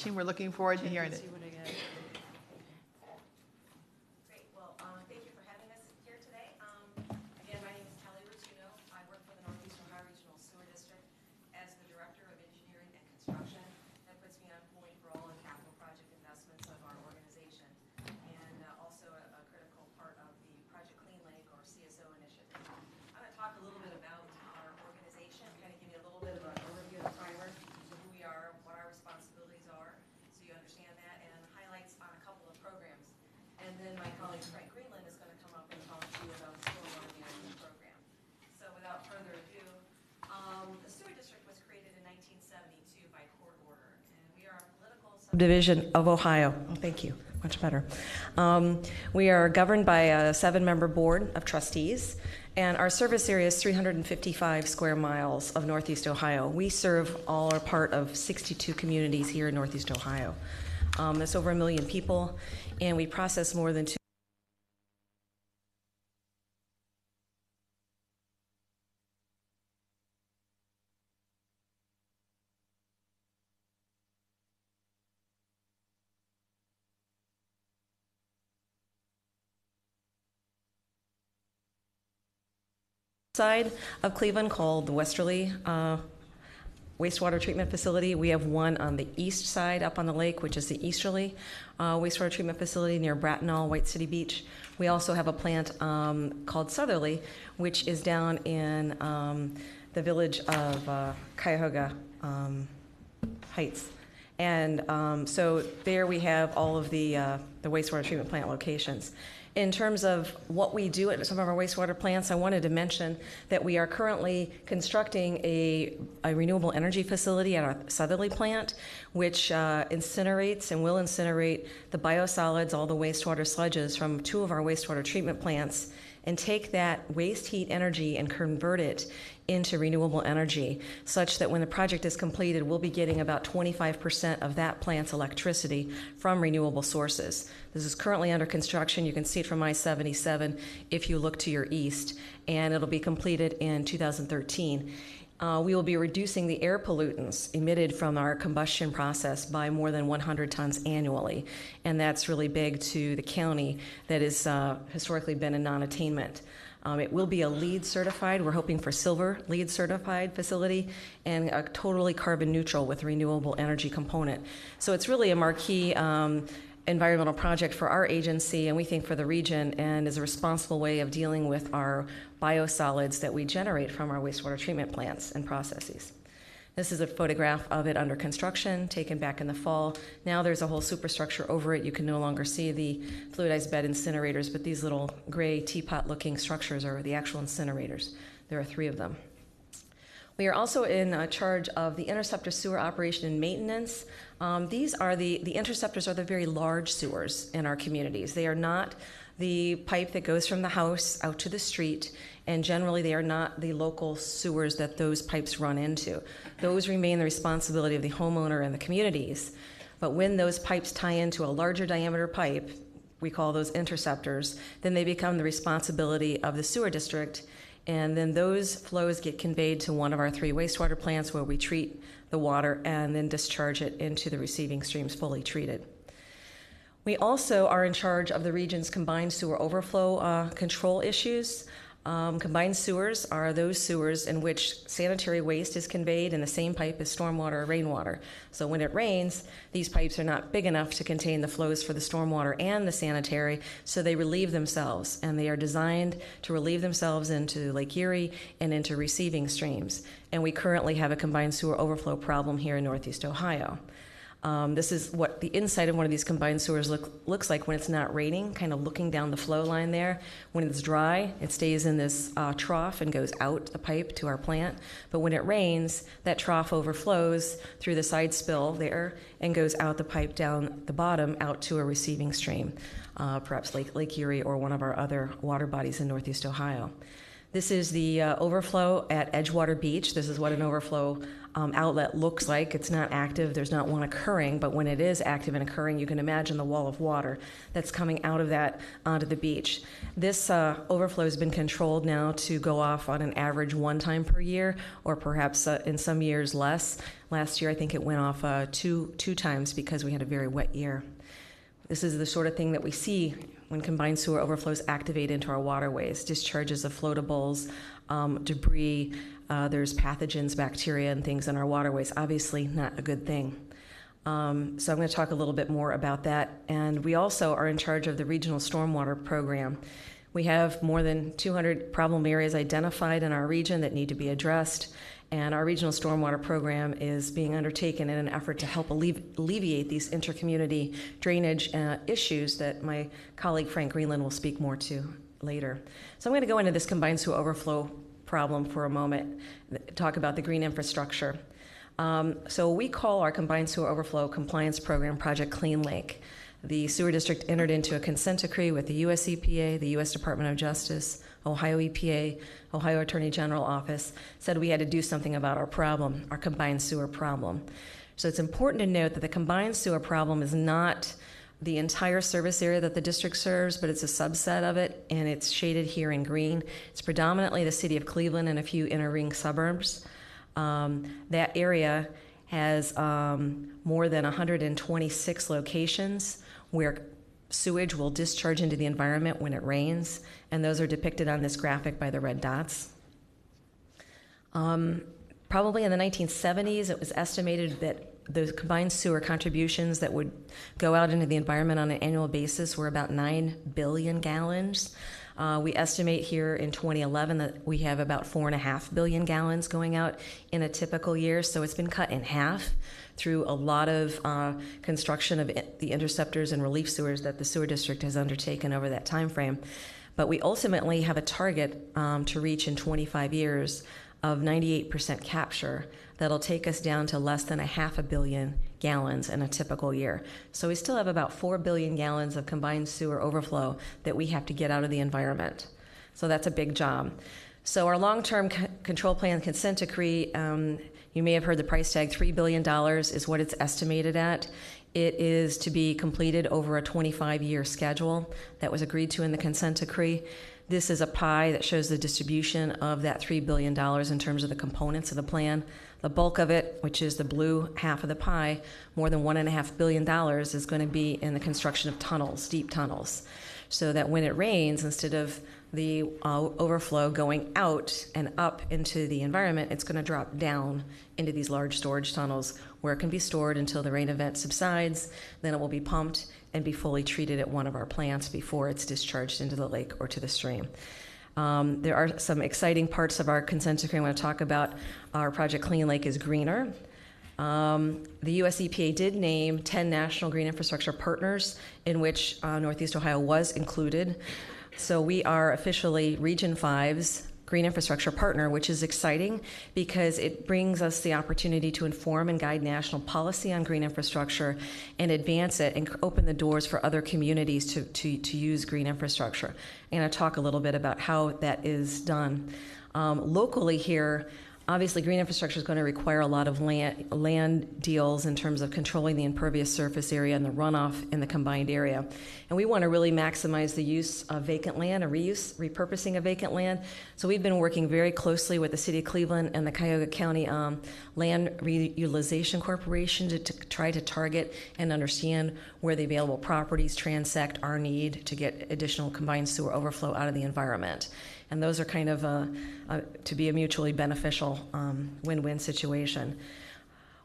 presentation. We're looking forward to hearing it. Division of Ohio. Oh, thank you. Much better. We are governed by a 7-member board of trustees, and our service area is 355 square miles of Northeast Ohio. We serve all or part of 62 communities here in Northeast Ohio. That's over 1 million people, and we process more than 2 side of Cleveland called the Westerly wastewater treatment facility. We have one on the east side up on the lake, which is the Easterly wastewater treatment facility near Bracknell, White City Beach. We also have a plant called Southerly, which is down in the village of Cuyahoga Heights. And so there we have all of the wastewater treatment plant locations. In terms of what we do at some of our wastewater plants, I wanted to mention that we are currently constructing a renewable energy facility at our Southerly plant, which incinerates and will incinerate the biosolids, all the wastewater sludges from 2 of our wastewater treatment plants, and take that waste heat energy and convert it into renewable energy, such that when the project is completed, we'll be getting about 25% of that plant's electricity from renewable sources. This is currently under construction. You can see it from I-77 if you look to your east, and it'll be completed in 2013. We will be reducing the air pollutants emitted from our combustion process by more than 100 tons annually, and that's really big to the county that has historically been a non-attainment. It will be a LEED certified, we're hoping for silver LEED certified facility, and a totally carbon neutral with renewable energy component. So it's really a marquee environmental project for our agency, and we think for the region, and is a responsible way of dealing with our biosolids that we generate from our wastewater treatment plants and processes. This is a photograph of it under construction, taken back in the fall. Now there's a whole superstructure over it. You can no longer see the fluidized bed incinerators, but these little gray teapot-looking structures are the actual incinerators. There are 3 of them. We are also in charge of the interceptor sewer operation and maintenance. These are the interceptors are the very large sewers in our communities. They are not the pipe that goes from the house out to the street, and generally they are not the local sewers that those pipes run into. Those remain the responsibility of the homeowner and the communities. But when those pipes tie into a larger diameter pipe, we call those interceptors, then they become the responsibility of the sewer district, and then those flows get conveyed to one of our 3 wastewater plants where we treat the water and then discharge it into the receiving streams fully treated. We also are in charge of the region's combined sewer overflow control issues. Combined sewers are those sewers in which sanitary waste is conveyed in the same pipe as stormwater or rainwater. So when it rains, these pipes are not big enough to contain the flows for the stormwater and the sanitary, so they relieve themselves, and they are designed to relieve themselves into Lake Erie and into receiving streams. And we currently have a combined sewer overflow problem here in Northeast Ohio. This is what the inside of one of these combined sewers looks like when it's not raining, kind of looking down the flow line there. When it's dry, it stays in this trough and goes out the pipe to our plant. But when it rains, that trough overflows through the side spill there and goes out the pipe down the bottom out to a receiving stream, perhaps Lake Erie or one of our other water bodies in Northeast Ohio. This is the overflow at Edgewater Beach. This is what an overflow outlet looks like. It's not active. There's not one occurring, but when it is active and occurring, you can imagine the wall of water that's coming out of that onto the beach. This overflow has been controlled now to go off on an average one time per year, or perhaps in some years less. Last year, I think it went off two times because we had a very wet year. This is the sort of thing that we see when combined sewer overflows activate into our waterways, discharges of floatables, debris, there's pathogens, bacteria, and things in our waterways. Obviously not a good thing. So I'm going to talk a little bit more about that. And we also are in charge of the regional stormwater program. We have more than 200 problem areas identified in our region that need to be addressed. And our regional stormwater program is being undertaken in an effort to help alleviate these intercommunity drainage issues that my colleague Frank Greenland will speak more to later. So I'm going to go into this combined sewer overflow problem for a moment, talk about the green infrastructure. So we call our combined sewer overflow compliance program Project Clean Lake. The sewer district entered into a consent decree with the US EPA, the US Department of Justice, Ohio EPA, Ohio Attorney General Office, said we had to do something about our problem, our combined sewer problem. So it's important to note that the combined sewer problem is not the entire service area that the district serves, but it's a subset of it, and it's shaded here in green. It's predominantly the city of Cleveland and a few inner ring suburbs. That area has more than 126 locations where sewage will discharge into the environment when it rains, and those are depicted on this graphic by the red dots. Probably in the 1970s, it was estimated that the combined sewer contributions that would go out into the environment on an annual basis were about 9 billion gallons. We estimate here in 2011 that we have about 4.5 billion gallons going out in a typical year, so it's been cut in half through a lot of construction of the interceptors and relief sewers that the sewer district has undertaken over that time frame. But we ultimately have a target to reach in 25 years of 98% capture that'll take us down to less than 500 million gallons in a typical year. So we still have about 4 billion gallons of combined sewer overflow that we have to get out of the environment. So that's a big job. So our long-term control plan consent decree, you may have heard the price tag, $3 billion is what it's estimated at. It is to be completed over a 25-year schedule that was agreed to in the consent decree. This is a pie that shows the distribution of that $3 billion in terms of the components of the plan. The bulk of it, which is the blue half of the pie, more than $1.5 billion is going to be in the construction of tunnels, deep tunnels, so that when it rains, instead of the overflow going out and up into the environment, it's going to drop down into these large storage tunnels where it can be stored until the rain event subsides. Then it will be pumped and be fully treated at one of our plants before it's discharged into the lake or to the stream. There are some exciting parts of our consent decree I want to talk about. Our Project Clean Lake is greener. The US EPA did name 10 national green infrastructure partners, in which Northeast Ohio was included. So we are officially Region 5's green infrastructure partner, which is exciting because it brings us the opportunity to inform and guide national policy on green infrastructure and advance it and open the doors for other communities to use green infrastructure. And I'll talk a little bit about how that is done. Locally here, obviously, green infrastructure is going to require a lot of land deals in terms of controlling the impervious surface area and the runoff in the combined area. And we want to really maximize the use of vacant land, or repurposing of vacant land. So we've been working very closely with the City of Cleveland and the Cuyahoga County Land Reutilization Corporation to try to target and understand where the available properties transect our need to get additional combined sewer overflow out of the environment. And those are kind of to be a mutually beneficial win-win situation.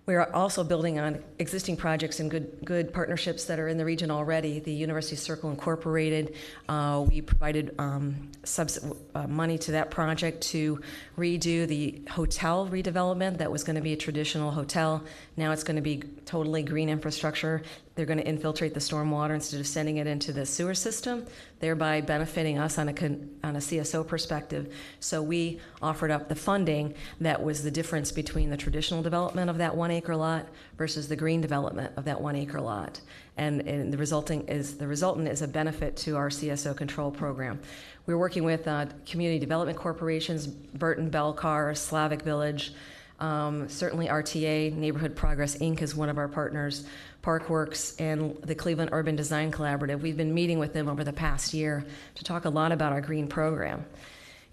We are also building on existing projects and good partnerships that are in the region already. The University Circle Incorporated, we provided money to that project to redo the hotel redevelopment that was going to be a traditional hotel. Now it's going to be totally green infrastructure. they're going to infiltrate the stormwater instead of sending it into the sewer system, thereby benefiting us on a CSO perspective. So we offered up the funding that was the difference between the traditional development of that 1 acre lot versus the green development of that 1 acre lot. And the resultant is a benefit to our CSO control program. We're working with community development corporations, Burton, Belcar, Slavic Village, certainly RTA, Neighborhood Progress Inc. is one of our partners, Parkworks, and the Cleveland Urban Design Collaborative. We've been meeting with them over the past year to talk a lot about our green program.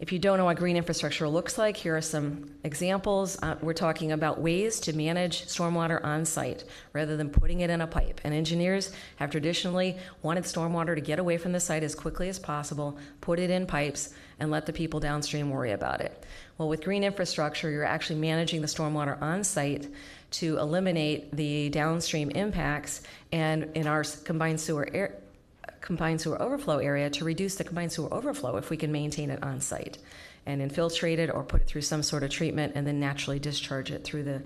If you don't know what green infrastructure looks like, here are some examples. We're talking about ways to manage stormwater on site rather than putting it in a pipe. And engineers have traditionally wanted stormwater to get away from the site as quickly as possible, put it in pipes, and let the people downstream worry about it. Well, with green infrastructure, you're actually managing the stormwater on site to eliminate the downstream impacts, and in our combined sewer overflow area, to reduce the combined sewer overflow if we can maintain it on site and infiltrate it or put it through some sort of treatment and then naturally discharge it through the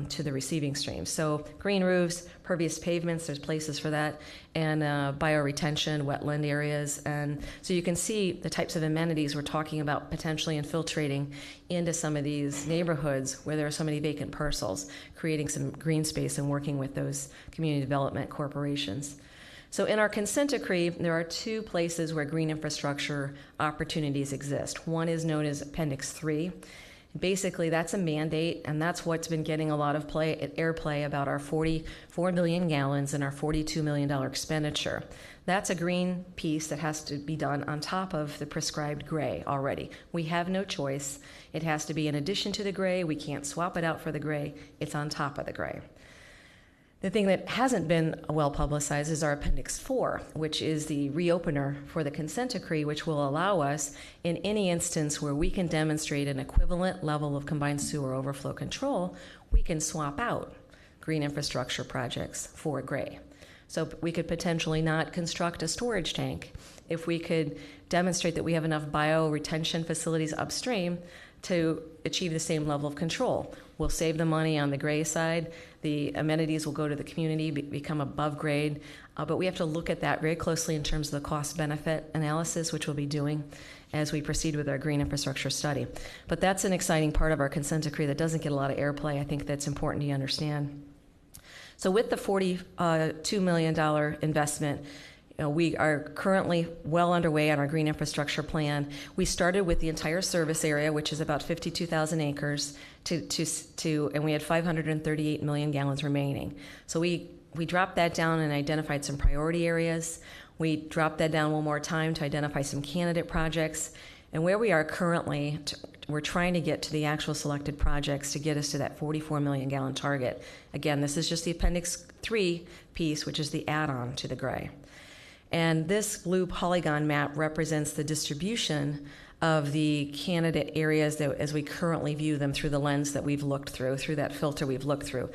to the receiving stream. So green roofs, pervious pavements, there's places for that, and bioretention, wetland areas. And so you can see the types of amenities we're talking about potentially infiltrating into some of these neighborhoods where there are so many vacant parcels, creating some green space and working with those community development corporations. So in our consent decree, there are 2 places where green infrastructure opportunities exist. One is known as Appendix 3. Basically, that's a mandate, and that's what's been getting a lot of airplay about our 44 million gallons and our $42 million expenditure. That's a green piece that has to be done on top of the prescribed gray already. We have no choice. It has to be in addition to the gray. We can't swap it out for the gray. It's on top of the gray. The thing that hasn't been well publicized is our Appendix 4, which is the reopener for the consent decree, which will allow us, in any instance where we can demonstrate an equivalent level of combined sewer overflow control, we can swap out green infrastructure projects for gray. So we could potentially not construct a storage tank if we could demonstrate that we have enough bioretention facilities upstream to achieve the same level of control. We'll save the money on the gray side. The amenities will go to the community, become above grade. But we have to look at that very closely in terms of the cost-benefit analysis, which we'll be doing as we proceed with our green infrastructure study. But that's an exciting part of our consent decree that doesn't get a lot of airplay. I think that's important to understand. So with the $42 million investment, we are currently well underway on our green infrastructure plan. We started with the entire service area, which is about 52,000 acres, and we had 538 million gallons remaining. So we dropped that down and identified some priority areas. We dropped that down one more time to identify some candidate projects. And where we are currently, we're trying to get to the actual selected projects to get us to that 44 million gallon target. Again, this is just the Appendix 3 piece, which is the add-on to the gray. And this blue polygon map represents the distribution of the candidate areas that, as we currently view them through the lens that we've looked through that filter we've looked through.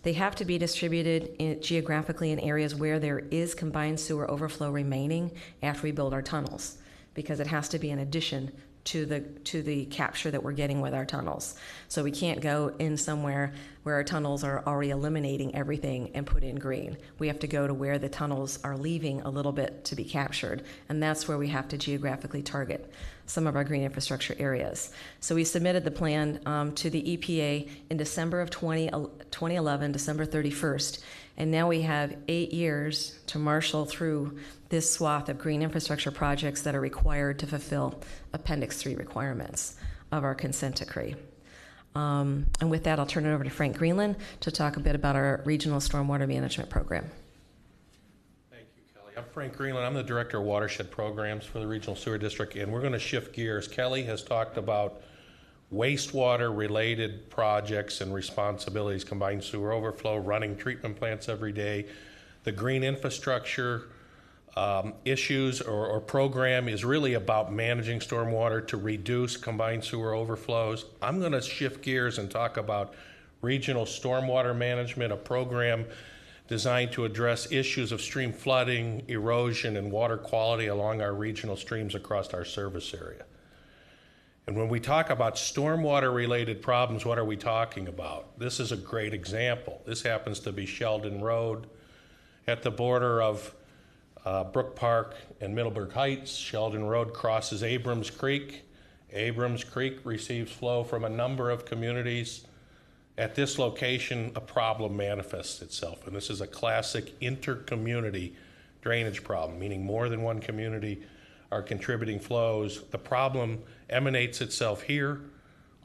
They have to be distributed geographically in areas where there is combined sewer overflow remaining after we build our tunnels, because it has to be in addition to the capture that we're getting with our tunnels. So we can't go in somewhere where our tunnels are already eliminating everything and put in green. We have to go to where the tunnels are leaving a little bit to be captured, and that's where we have to geographically target some of our green infrastructure areas. So we submitted the plan to the EPA in December of 2011, December 31st, and now we have 8 years to marshal through this swath of green infrastructure projects that are required to fulfill Appendix 3 requirements of our consent decree. And with that, I'll turn it over to Frank Greenland to talk a bit about our regional stormwater management program. Thank you, Kelly. I'm Frank Greenland. I'm the Director of Watershed Programs for the Regional Sewer District, and we're going to shift gears. Kelly has talked about wastewater-related projects and responsibilities, combined sewer overflow, running treatment plants every day. The green infrastructure issues or program is really about managing stormwater to reduce combined sewer overflows. I'm going to shift gears and talk about regional stormwater management, a program designed to address issues of stream flooding, erosion, and water quality along our regional streams across our service area. And when we talk about stormwater-related problems, what are we talking about? This is a great example. This happens to be Sheldon Road At the border of Brook Park and Middleburg Heights, Sheldon Road crosses Abrams Creek. Abrams Creek receives flow from a number of communities. At this location, a problem manifests itself, and this is a classic inter-community drainage problem, meaning more than one community are contributing flows. The problem emanates itself here.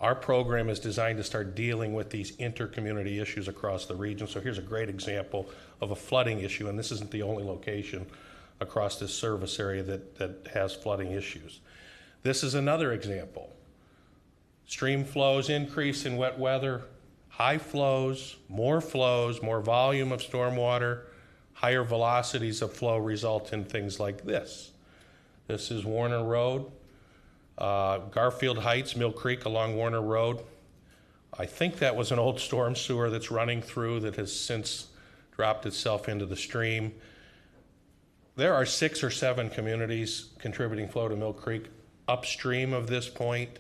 Our program is designed to start dealing with these inter-community issues across the region. So here's a great example of a flooding issue, and this isn't the only location across this service area that has flooding issues. This is another example. Stream flows increase in wet weather, high flows, more volume of stormwater, higher velocities of flow result in things like this. This is Warner Road, Garfield Heights, Mill Creek along Warner Road. I think that was an old storm sewer that's running through that has since dropped itself into the stream. There are 6 or 7 communities contributing flow to Mill Creek upstream of this point.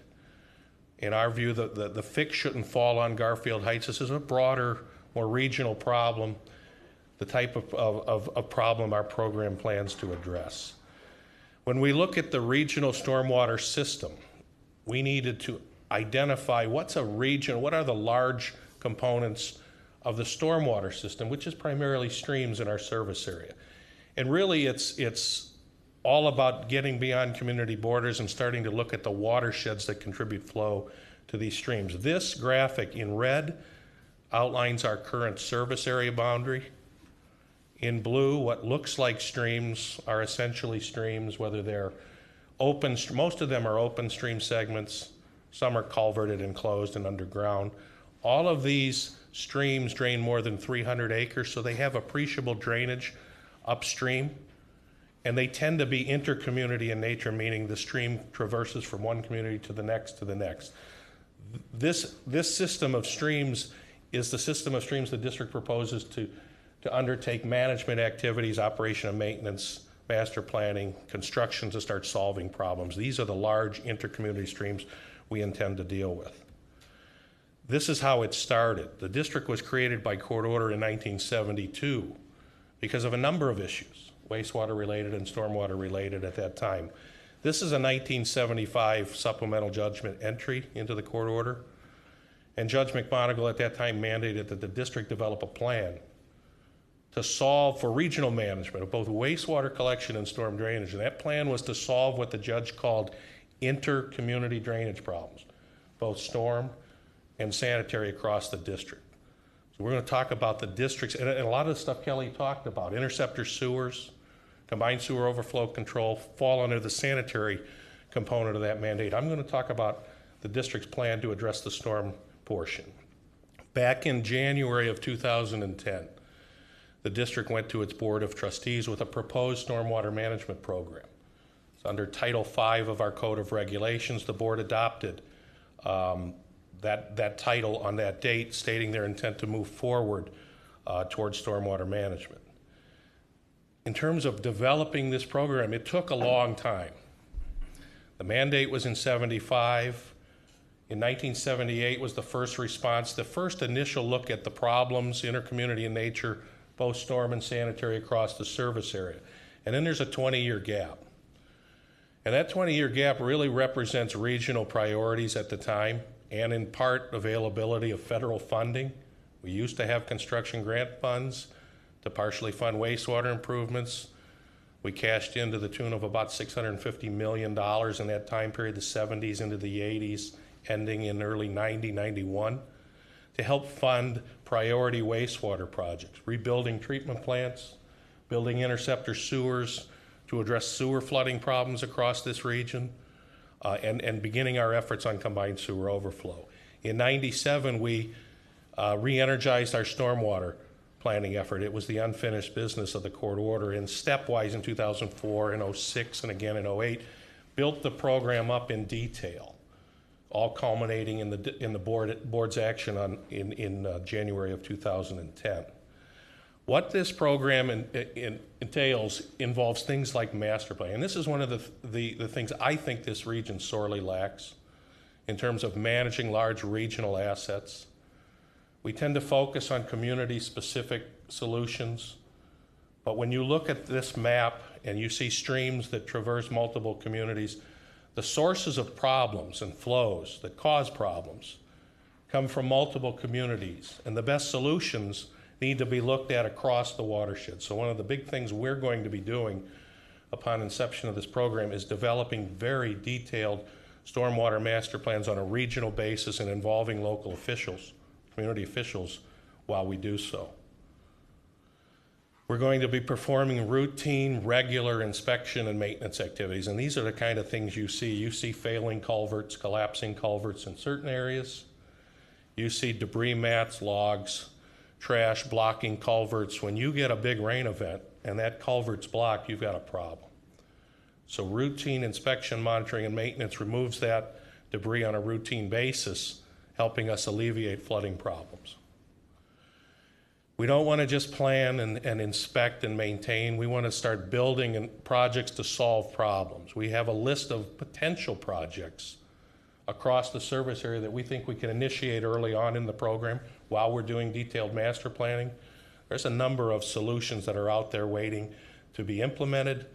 In our view, the fix shouldn't fall on Garfield Heights. This is a broader, more regional problem, the type of problem our program plans to address. When we look at the regional stormwater system, we needed to identify what are the large components of the stormwater system, which is primarily streams in our service area. And really it's all about getting beyond community borders and starting to look at the watersheds that contribute flow to these streams. This graphic in red outlines our current service area boundary. In blue, what looks like streams are essentially streams, whether they're open, most of them are open stream segments, some are culverted and closed and underground. All of these streams drain more than 300 acres, so they have appreciable drainage upstream, and they tend to be intercommunity in nature, meaning the stream traverses from one community to the next to the next. This system of streams is the system of streams the district proposes to undertake management activities, operation and maintenance, master planning, construction to start solving problems. These are the large intercommunity streams we intend to deal with. This is how it started. The district was created by court order in 1972 because of a number of issues, wastewater related and stormwater related at that time. This is a 1975 supplemental judgment entry into the court order, and Judge McMonigal at that time mandated that the district develop a plan to solve for regional management of both wastewater collection and storm drainage. And that plan was to solve what the judge called inter-community drainage problems, both storm and sanitary across the district. So we're going to talk about the districts, and a lot of the stuff Kelly talked about, interceptor sewers, combined sewer overflow control, fall under the sanitary component of that mandate. I'm going to talk about the district's plan to address the storm portion. Back in January of 2010, the district went to its board of trustees with a proposed stormwater management program. So under Title V of our Code of Regulations, the board adopted that title on that date, stating their intent to move forward towards stormwater management. In terms of developing this program, it took a long time. The mandate was in '75. In 1978 was the first response, the first initial look at the problems, intercommunity in nature, both storm and sanitary across the service area. And then there's a 20-year gap. And that 20-year gap really represents regional priorities at the time, and in part availability of federal funding. We used to have construction grant funds to partially fund wastewater improvements. We cashed in to the tune of about $650 million in that time period, the 70s into the 80s, ending in early 91, to help fund priority wastewater projects, rebuilding treatment plants, building interceptor sewers to address sewer flooding problems across this region, and beginning our efforts on combined sewer overflow. In '97, we re-energized our stormwater planning effort. It was the unfinished business of the court order, and stepwise in 2004, in '06, and again in '08, built the program up in detail, all culminating in the board's action in January of 2010. What this program entails involves things like master plan. And this is one of the things I think this region sorely lacks in terms of managing large regional assets. We tend to focus on community-specific solutions, But when you look at this map and you see streams that traverse multiple communities, the sources of problems and flows that cause problems come from multiple communities, and the best solutions need to be looked at across the watershed. So one of the big things we're going to be doing upon inception of this program is developing very detailed stormwater master plans on a regional basis and involving local officials, community officials, while we do so. We're going to be performing routine, regular inspection and maintenance activities, and these are the kind of things you see. You see failing culverts, collapsing culverts in certain areas. You see debris mats, logs, trash blocking culverts. When you get a big rain event and that culvert's blocked, you've got a problem. So routine inspection, monitoring, and maintenance removes that debris on a routine basis, helping us alleviate flooding problems. We don't want to just plan and inspect and maintain. We want to start building projects to solve problems. We have a list of potential projects across the service area that we think we can initiate early on in the program while we're doing detailed master planning. There's a number of solutions that are out there waiting to be implemented.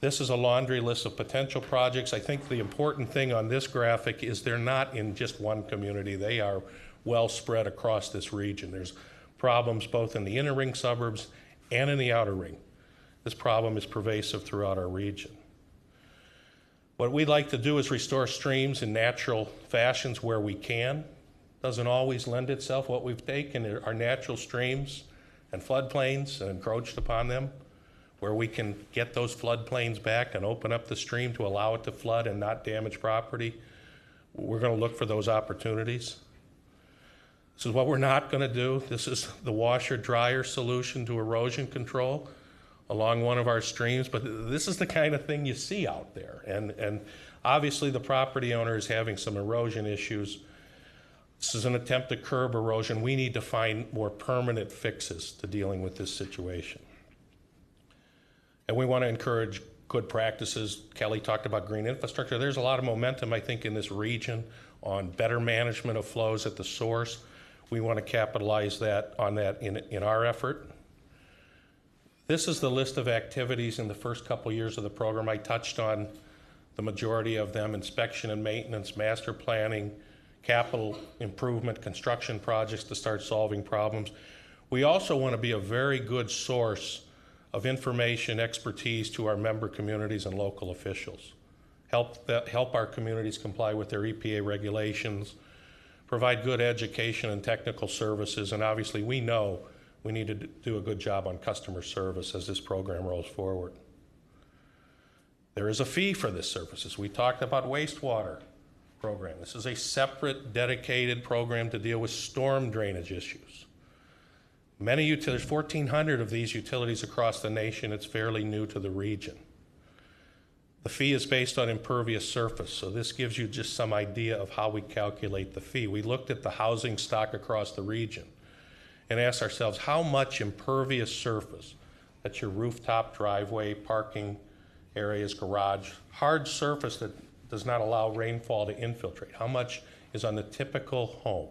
This is a laundry list of potential projects. I think the important thing on this graphic is they're not in just one community. They are well spread across this region. There's problems both in the inner ring suburbs and in the outer ring. This problem is pervasive throughout our region. What we'd like to do is restore streams in natural fashions where we can. Doesn't always lend itself. What we've taken are natural streams and floodplains and encroached upon them, where we can get those floodplains back and open up the stream to allow it to flood and not damage property. We're going to look for those opportunities. This is what we're not going to do. This is the washer-dryer solution to erosion control along one of our streams, but this is the kind of thing you see out there. And obviously the property owner is having some erosion issues. This is an attempt to curb erosion. We need to find more permanent fixes to dealing with this situation. And we want to encourage good practices. Kelly talked about green infrastructure. There's a lot of momentum, I think, in this region on better management of flows at the source. We want to capitalize on that in our effort. This is the list of activities in the first couple years of the program. I touched on the majority of them: inspection and maintenance, master planning, capital improvement, construction projects to start solving problems. We also want to be a very good source of information, expertise to our member communities and local officials. Help our communities comply with their EPA regulations, provide good education and technical services, and obviously we know we need to do a good job on customer service as this program rolls forward. There is a fee for this services. We talked about wastewater program. This is a separate, dedicated program to deal with storm drainage issues. Many utilities, 1,400 of these utilities across the nation. It's fairly new to the region. The fee is based on impervious surface, so this gives you just some idea of how we calculate the fee. We looked at the housing stock across the region and asked ourselves, how much impervious surface, that's your rooftop, driveway, parking areas, garage, hard surface that does not allow rainfall to infiltrate, how much is on the typical home?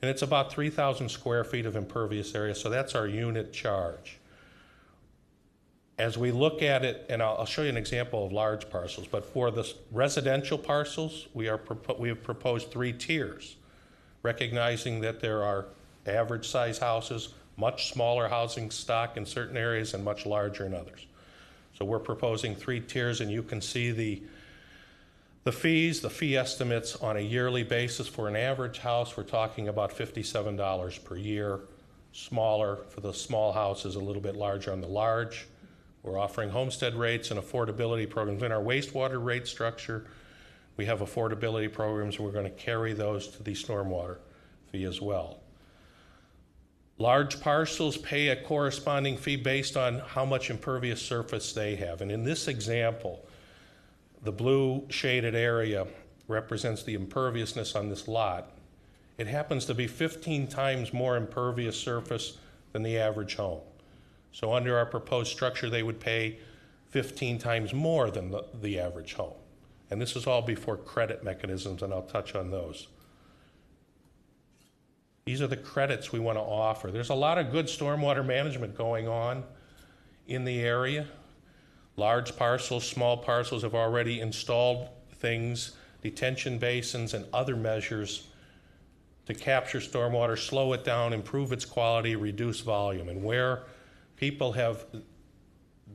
And it's about 3,000 square feet of impervious area, so that's our unit charge. As we look at it, and I'll show you an example of large parcels, but for the residential parcels, we have proposed 3 tiers, recognizing that there are average size houses, much smaller housing stock in certain areas, and much larger in others. So we're proposing 3 tiers, and you can see the fees, the fee estimates on a yearly basis. For an average house, we're talking about $57 per year. Smaller for the small houses, a little bit larger on the large. We're offering homestead rates and affordability programs. In our wastewater rate structure, we have affordability programs, and we're going to carry those to the stormwater fee as well. Large parcels pay a corresponding fee based on how much impervious surface they have. And in this example, the blue shaded area represents the imperviousness on this lot. It happens to be 15 times more impervious surface than the average home. So under our proposed structure, they would pay 15 times more than the average home. And this is all before credit mechanisms, and I'll touch on those. These are the credits we want to offer. There's a lot of good stormwater management going on in the area. Large parcels, small parcels have already installed things, detention basins and other measures to capture stormwater, slow it down, improve its quality, reduce volume. And where people have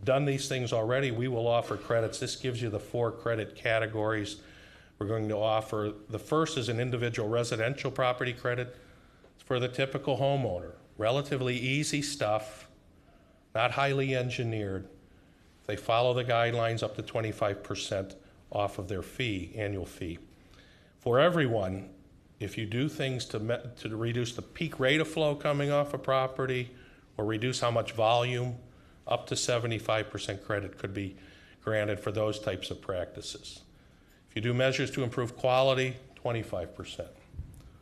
done these things already, we will offer credits. This gives you the 4 credit categories we're going to offer. The first is an individual residential property credit. It's for the typical homeowner. Relatively easy stuff, not highly engineered. If they follow the guidelines, up to 25% off of their fee, annual fee. For everyone, if you do things to reduce the peak rate of flow coming off a property or reduce how much volume, up to 75% credit could be granted for those types of practices. If you do measures to improve quality, 25%.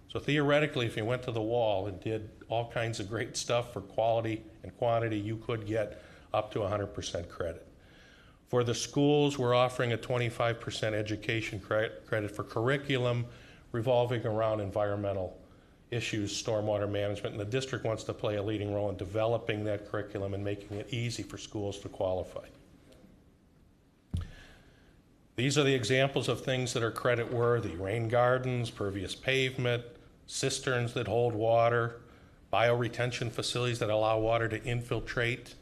So theoretically, if you went to the wall and did all kinds of great stuff for quality and quantity, you could get up to 100% credit. For the schools, we're offering a 25% education credit for curriculum revolving around environmental issues, stormwater management, and the district wants to play a leading role in developing that curriculum and making it easy for schools to qualify. These are the examples of things that are credit worthy: rain gardens, pervious pavement, cisterns that hold water, bioretention facilities that allow water to infiltrate,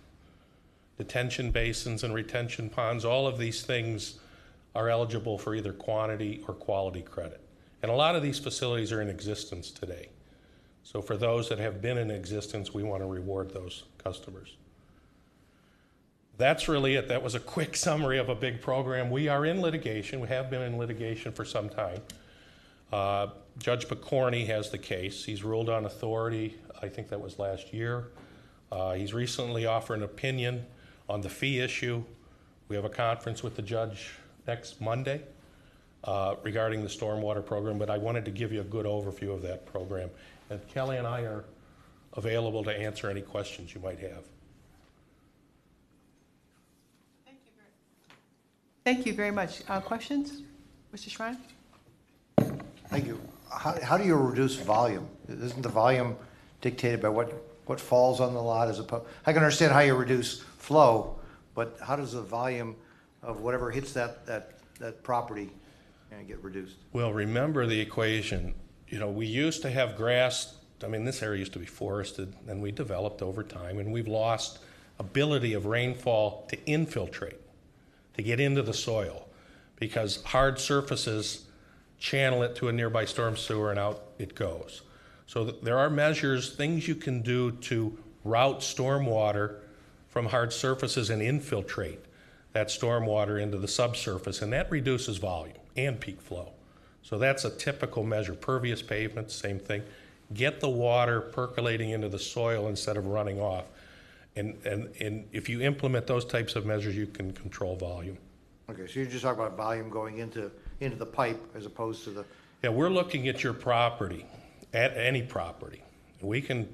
detention basins and retention ponds. All of these things are eligible for either quantity or quality credit. And a lot of these facilities are in existence today. So for those that have been in existence, we want to reward those customers. That's really it. That was a quick summary of a big program. We are in litigation. We have been in litigation for some time. Judge Picorni has the case. He's ruled on authority. I think that was last year. He's recently offered an opinion on the fee issue. We have a conference with the judge next Monday regarding the stormwater program, but I wanted to give you a good overview of that program. And Kelly and I are available to answer any questions you might have. Thank you very much. Questions? Mr. Schrein? Thank you. How do you reduce volume? Isn't the volume dictated by what falls on the lot as opposed? I can understand how you reduce flow, but how does the volume of whatever hits that property get reduced? Well, remember the equation. You know, we used to have grass. I mean, this area used to be forested, and we developed over time, and we've lost ability of rainfall to infiltrate, to get into the soil, because hard surfaces channel it to a nearby storm sewer and out it goes. So there are measures, things you can do to route stormwater from hard surfaces and infiltrate that stormwater into the subsurface, and that reduces volume and peak flow. So that's a typical measure. Pervious pavement, same thing. Get the water percolating into the soil instead of running off. And if you implement those types of measures, you can control volume. Okay, so you're just talking about volume going into the pipe as opposed to the... Yeah, we're looking at your property, at any property. We can,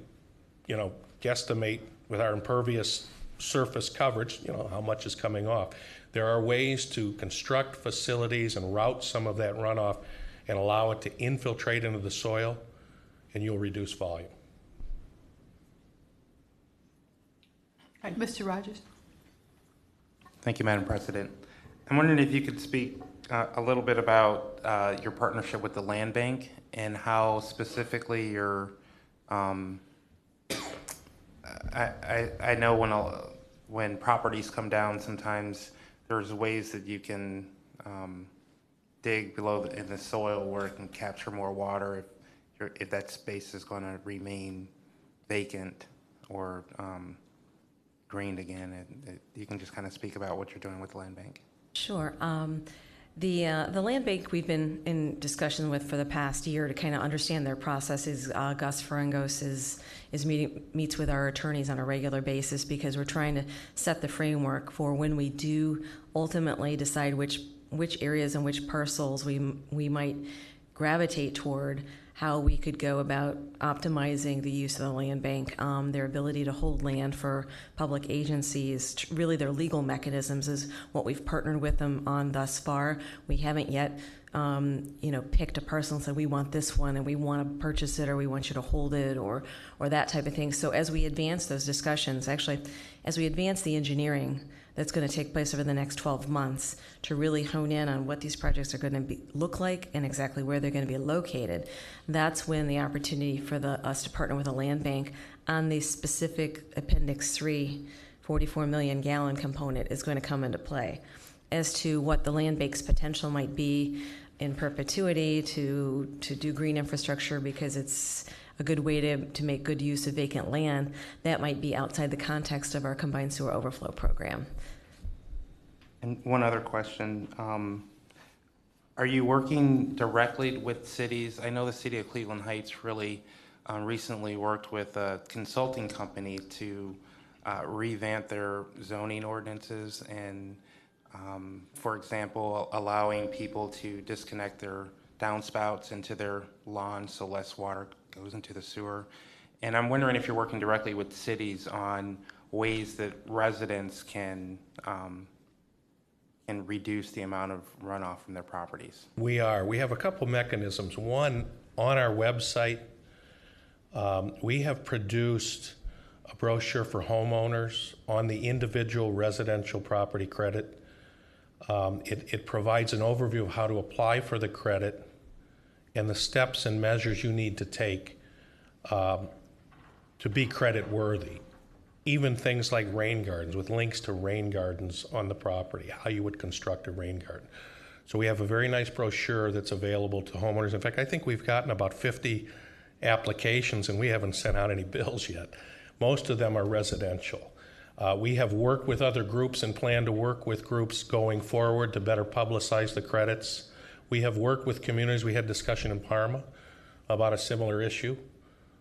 guesstimate with our impervious surface coverage, how much is coming off. There are ways to construct facilities and route some of that runoff and allow it to infiltrate into the soil, and you'll reduce volume. All right, Mr. Rogers? Thank you, Madam President. I'm wondering if you could speak a little bit about your partnership with the land bank and how specifically you're, I know when properties come down, sometimes there's ways that you can dig below in the soil where it can capture more water if that space is going to remain vacant or greened again. And you can just kind of speak about what you're doing with the land bank. Sure. The land bank we've been in discussion with for the past year to kind of understand their processes. Gus Ferengos meets with our attorneys on a regular basis because we're trying to set the framework for when we do ultimately decide which areas and which parcels we might gravitate toward, how we could go about optimizing the use of the land bank, their ability to hold land for public agencies, really their legal mechanisms is what we've partnered with them on thus far. We haven't yet picked a parcel and said, we want this one and we want to purchase it, or we want you to hold it, or that type of thing. So as we advance those discussions, actually, as we advance the engineering that's going to take place over the next 12 months to really hone in on what these projects are going to look like and exactly where they're going to be located, that's when the opportunity for us to partner with a land bank on the specific Appendix 3 44 million gallon component is going to come into play. As to what the land bank's potential might be in perpetuity to do green infrastructure because it's a good way to make good use of vacant land, that might be outside the context of our combined sewer overflow program. And one other question. Are you working directly with cities? I know the city of Cleveland Heights really recently worked with a consulting company to revamp their zoning ordinances and, for example, allowing people to disconnect their downspouts into their lawns so less water goes into the sewer. And I'm wondering if you're working directly with cities on ways that residents can reduce the amount of runoff from their properties. We are. We have a couple mechanisms. One, on our website, we have produced a brochure for homeowners on the individual residential property credit. It provides an overview of how to apply for the credit and the steps and measures you need to take to be credit worthy. Even things like rain gardens, with links to rain gardens on the property, how you would construct a rain garden. So we have a very nice brochure that's available to homeowners. In fact, I think we've gotten about 50 applications and we haven't sent out any bills yet. Most of them are residential. We have worked with other groups and plan to work with groups going forward to better publicize the credits. We have worked with communities. We had discussion in Parma about a similar issue.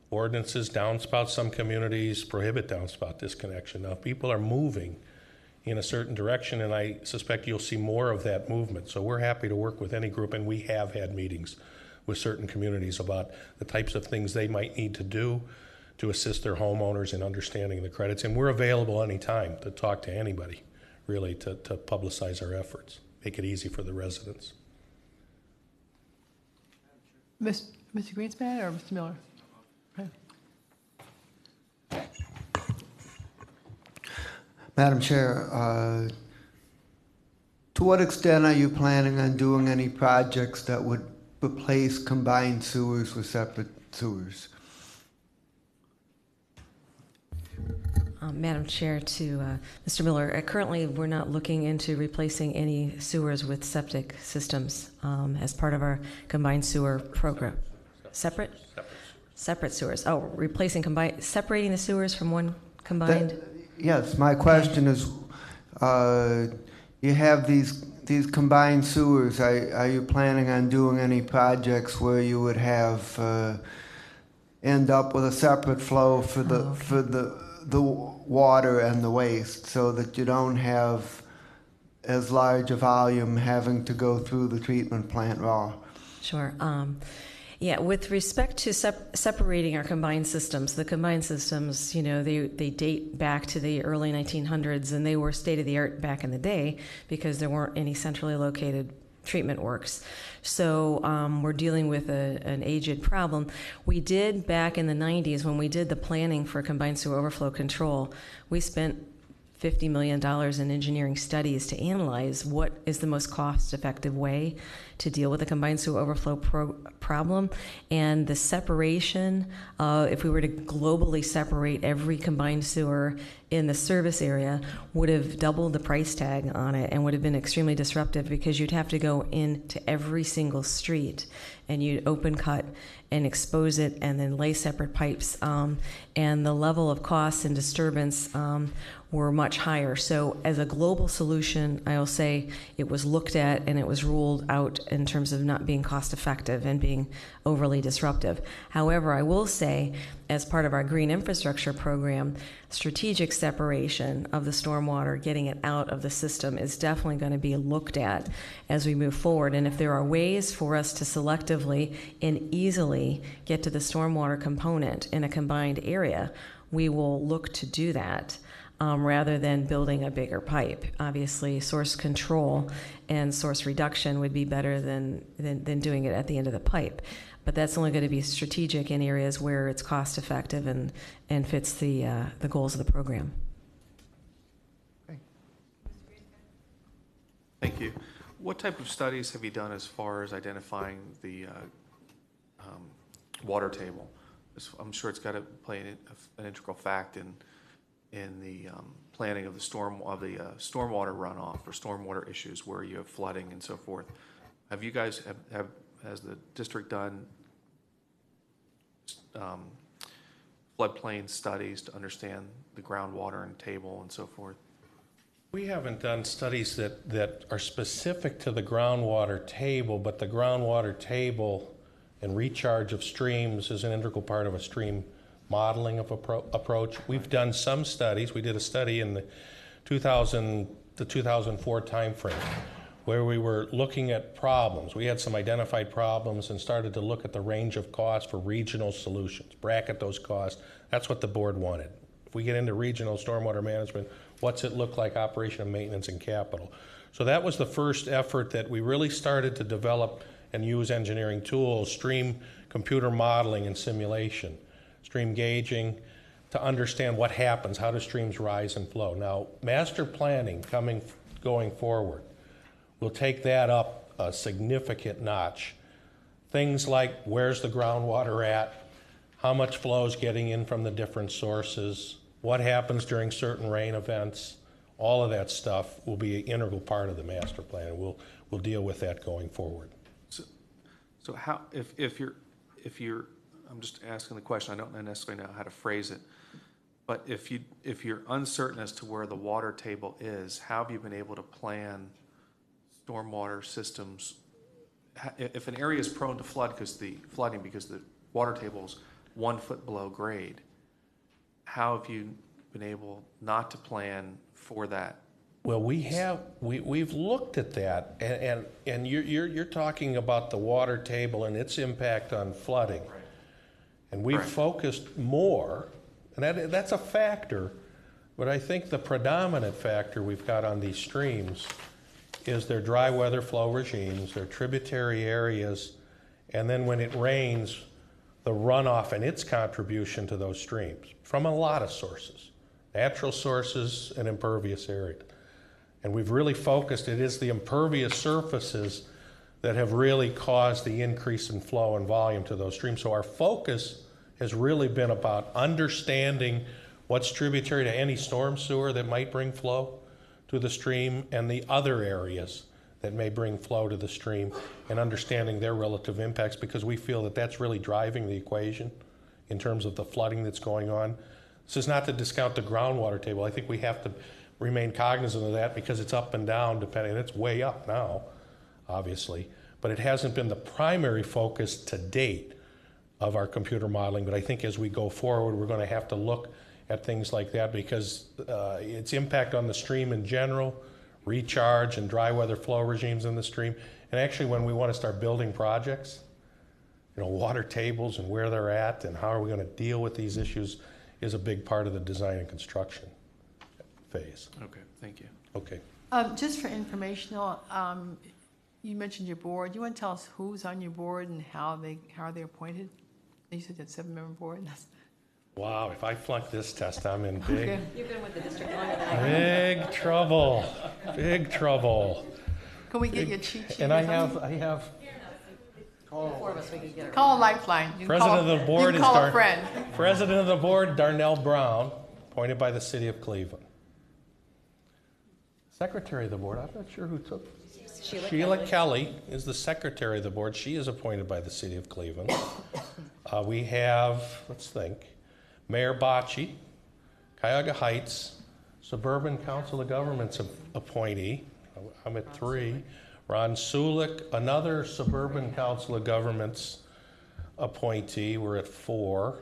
Ordinances, downspouts, some communities prohibit downspout disconnection. Now, people are moving in a certain direction, and I suspect you'll see more of that movement. So we're happy to work with any group, and we have had meetings with certain communities about the types of things they might need to do to assist their homeowners in understanding the credits. And we're available anytime to talk to anybody, really, to publicize our efforts, make it easy for the residents. Mr. Greenspan or Mr. Miller? Okay. Madam Chair, to what extent are you planning on doing any projects that would replace combined sewers with separate sewers? Madam Chair, to Mr. Miller, currently we're not looking into replacing any sewers with septic systems as part of our combined sewer program. Separate? Separate sewers. Oh, separating the sewers from one combined? Yes, my question is, you have these combined sewers. Are you planning on doing any projects where you would have end up with a separate flow for the water and the waste, so that you don't have as large a volume having to go through the treatment plant raw? Sure. Yeah, with respect to separating our combined systems, the combined systems, they date back to the early 1900s, and they were state-of-the-art back in the day because there weren't any centrally located treatment works. So we're dealing with an aged problem. We did back in the 90s, when we did the planning for combined sewer overflow control, we spent $50 million in engineering studies to analyze what is the most cost-effective way to deal with the combined sewer overflow problem. And the separation, if we were to globally separate every combined sewer in the service area, would have doubled the price tag on it and would have been extremely disruptive, because you'd have to go into every single street and you'd open cut and expose it and then lay separate pipes. And the level of costs and disturbance were much higher. So as a global solution, I will say it was looked at and it was ruled out in terms of not being cost effective and being overly disruptive. However, I will say, as part of our green infrastructure program, strategic separation of the stormwater, getting it out of the system, is definitely going to be looked at as we move forward. And if there are ways for us to selectively and easily get to the stormwater component in a combined area, we will look to do that. rather than building a bigger pipe. Obviously, source control and source reduction would be better than doing it at the end of the pipe. But that's only going to be strategic in areas where it's cost effective and fits the goals of the program. Thank you. What type of studies have you done as far as identifying the water table? I'm sure it's got to play an integral fact in the planning of the stormwater runoff or stormwater issues where you have flooding and so forth. Have you guys has the district done floodplain studies to understand the groundwater and table and so forth? We haven't done studies that are specific to the groundwater table, but the groundwater table and recharge of streams is an integral part of a stream modeling of approach. We've done some studies. We did a study in the 2004 timeframe where we were looking at problems. We had some identified problems and started to look at the range of costs for regional solutions, bracket those costs. That's what the board wanted. If we get into regional stormwater management, what's it look like, operation and maintenance and capital? So that was the first effort that we really started to develop and use engineering tools, stream computer modeling and simulation, stream gauging, to understand what happens, how do streams rise and flow. Now, master planning going forward will take that up a significant notch. Things like where's the groundwater at, how much flow is getting in from the different sources, what happens during certain rain events, all of that stuff will be an integral part of the master plan, and we'll deal with that going forward. So how, if you're, I'm just asking the question, I don't necessarily know how to phrase it, but if you're uncertain as to where the water table is, how have you been able to plan stormwater systems? If an area is prone to because the water table is 1 foot below grade, how have you been able not to plan for that? Well, we've looked at that, and you're talking about the water table and its impact on flooding, right. And we've focused more, and that's a factor, but I think the predominant factor we've got on these streams is their dry weather flow regimes, their tributary areas, and then when it rains, the runoff and its contribution to those streams from a lot of sources, natural sources and impervious areas. And we've really focused, it is the impervious surfaces that have really caused the increase in flow and volume to those streams. So our focus has really been about understanding what's tributary to any storm sewer that might bring flow to the stream and the other areas that may bring flow to the stream, and understanding their relative impacts, because we feel that that's really driving the equation in terms of the flooding that's going on. This is not to discount the groundwater table. I think we have to remain cognizant of that because it's up and down depending, it's way up now, obviously, but it hasn't been the primary focus to date of our computer modeling. But I think as we go forward, we're going to have to look at things like that because its impact on the stream in general, recharge and dry weather flow regimes in the stream, and actually when we want to start building projects, water tables and where they're at and how are we going to deal with these issues is a big part of the design and construction phase. Okay, thank you. Okay. Just for informational, you mentioned your board. You want to tell us who's on your board and how are they appointed? You said that 7-member board. Wow, if I flunk this test, I'm in big, Okay. You've been with the district longer than I have. big trouble. Big trouble. Can we get your cheat sheet? And or I something? have. Four of us, we could get it. Call a lifeline. You can President call, of the board you can is call a friend. President of the board, Darnell Brown, appointed by the city of Cleveland. Secretary of the board, I'm not sure who took. Sheila Kelly is the secretary of the board. She is appointed by the city of Cleveland. We have, let's think, Mayor Bocci, Cuyahoga Heights, Suburban Council of Governments appointee. I'm at 3. Ron Sulik, another Suburban Council of Governments appointee. We're at 4.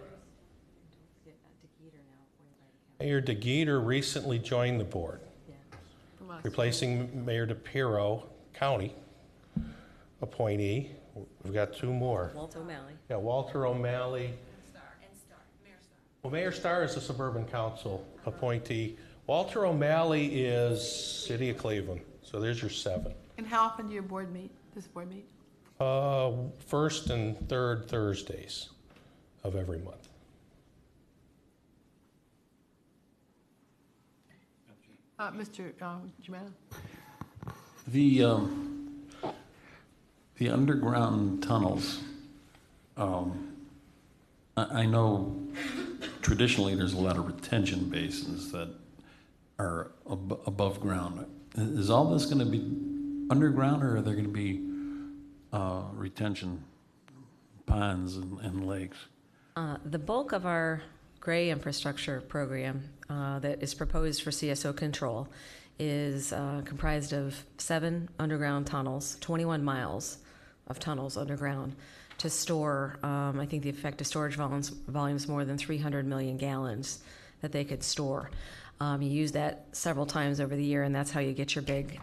Mayor DeGeeter recently joined the board, replacing Mayor DePiro, county appointee. We've got 2 more. Walter O'Malley. Yeah, Walter O'Malley. Well, Mayor Starr is a Suburban Council appointee. Walter O'Malley is City of Cleveland, so there's your 7. And how often do your board meet, this board meet? First and third Thursdays of every month. Mr. Germano? The underground tunnels, I know traditionally there's a lot of retention basins that are above ground. Is all this going to be underground, or are there going to be retention ponds and lakes? The bulk of our gray infrastructure program that is proposed for CSO control is comprised of 7 underground tunnels, 21 miles of tunnels underground to store, I think the effective storage volumes more than 300 million gallons that they could store. You use that several times over the year, and that's how you get your big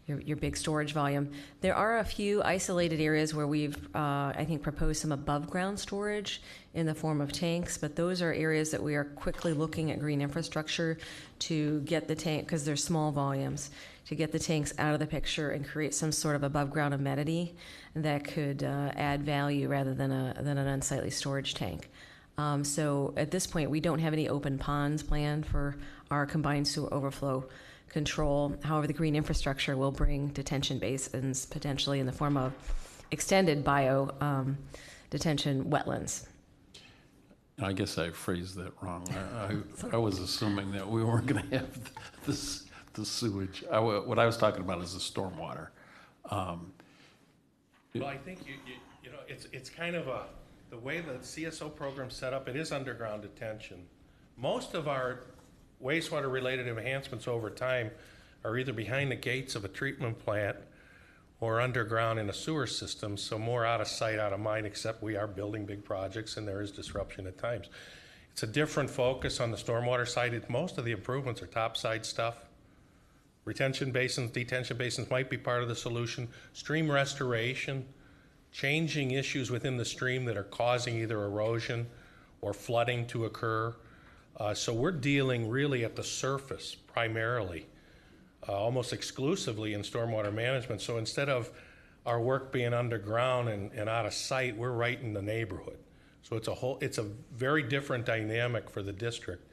your big storage volume. There are a few isolated areas where we've, I think, proposed some above ground storage in the form of tanks, but those are areas that we are quickly looking at green infrastructure to get the tank, because they're small volumes, to get the tanks out of the picture and create some sort of above ground amenity that could add value rather than an unsightly storage tank. So at this point, we don't have any open ponds planned for our combined sewer overflow control. However, the green infrastructure will bring detention basins potentially in the form of extended bio detention wetlands. I guess I phrased that wrong. I was assuming that we weren't going to have the sewage. What I was talking about is the stormwater. Well, I think you know it's kind of the way the CSO program's set up. It is underground detention. Most of our wastewater-related enhancements over time are either behind the gates of a treatment plant or underground in a sewer system, so more out of sight, out of mind, except we are building big projects and there is disruption at times. It's a different focus on the stormwater side. Most of the improvements are topside stuff. Retention basins, detention basins might be part of the solution. Stream restoration, changing issues within the stream that are causing either erosion or flooding to occur. So we're dealing really at the surface primarily, almost exclusively in stormwater management. So instead of our work being underground and out of sight, we're right in the neighborhood. So it's a very different dynamic for the district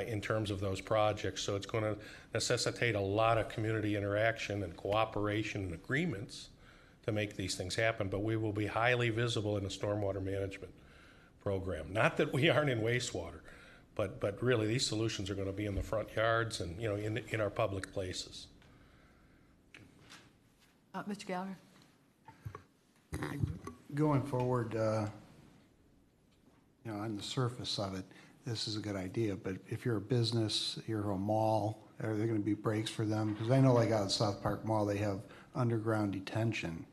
in terms of those projects. So it's going to necessitate a lot of community interaction and cooperation and agreements to make these things happen. But we will be highly visible in the stormwater management program. Not that we aren't in wastewater. But really, these solutions are going to be in the front yards and in our public places. Mr. Gallagher? Going forward, on the surface of it, this is a good idea. But if you're a business, you're a mall, are there going to be breaks for them? Because I know, like out at South Park Mall, they have underground detention.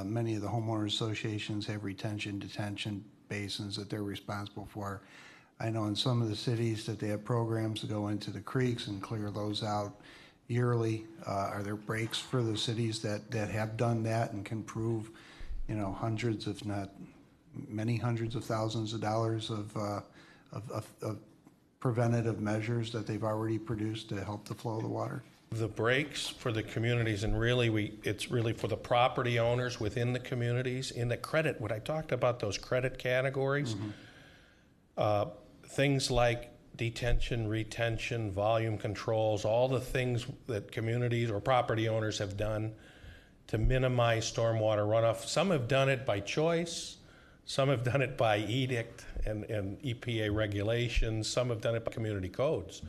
Many of the homeowner associations have detention basins that they're responsible for. I know in some of the cities that they have programs to go into the creeks and clear those out yearly. Are there breaks for the cities that have done that and can prove, hundreds, if not many hundreds of thousands of dollars of preventative measures that they've already produced to help the flow of the water? The breaks for the communities, and really it's really for the property owners within the communities in the credit, what I talked about, those credit categories. Mm-hmm. Things like detention, retention, volume controls, all the things that communities or property owners have done to minimize stormwater runoff. Some have done it by choice, some have done it by edict and EPA regulations, some have done it by community codes.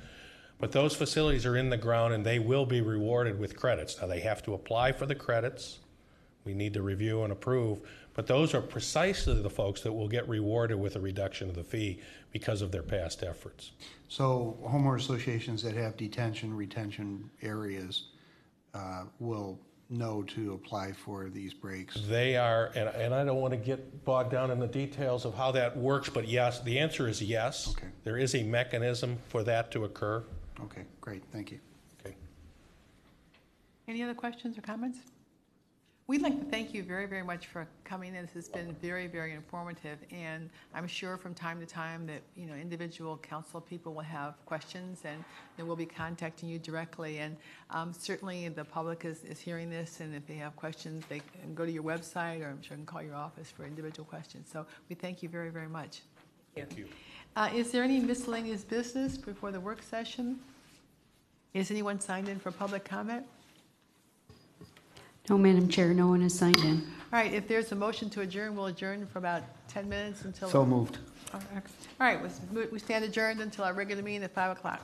But those facilities are in the ground and they will be rewarded with credits. Now they have to apply for the credits. We need to review and approve, but those are precisely the folks that will get rewarded with a reduction of the fee because of their past efforts. So homeowner associations that have detention, retention areas will know to apply for these breaks? They are, and I don't want to get bogged down in the details of how that works, but yes, the answer is yes. Okay. There is a mechanism for that to occur. Okay, great, thank you. Okay. Any other questions or comments? We'd like to thank you very, very much for coming in. This has been very, very informative, and I'm sure from time to time that, you know, individual council people will have questions, and they will be contacting you directly. And certainly the public is hearing this, and if they have questions, they can go to your website, or I'm sure can call your office for individual questions. So we thank you very, very much. Thank you. Is there any miscellaneous business before the work session? Is anyone signed in for public comment? No, Madam Chair, no one has signed in. All right, if there's a motion to adjourn, we'll adjourn for about 10 minutes until. So moved. All right, we stand adjourned until our regular meeting at 5 o'clock.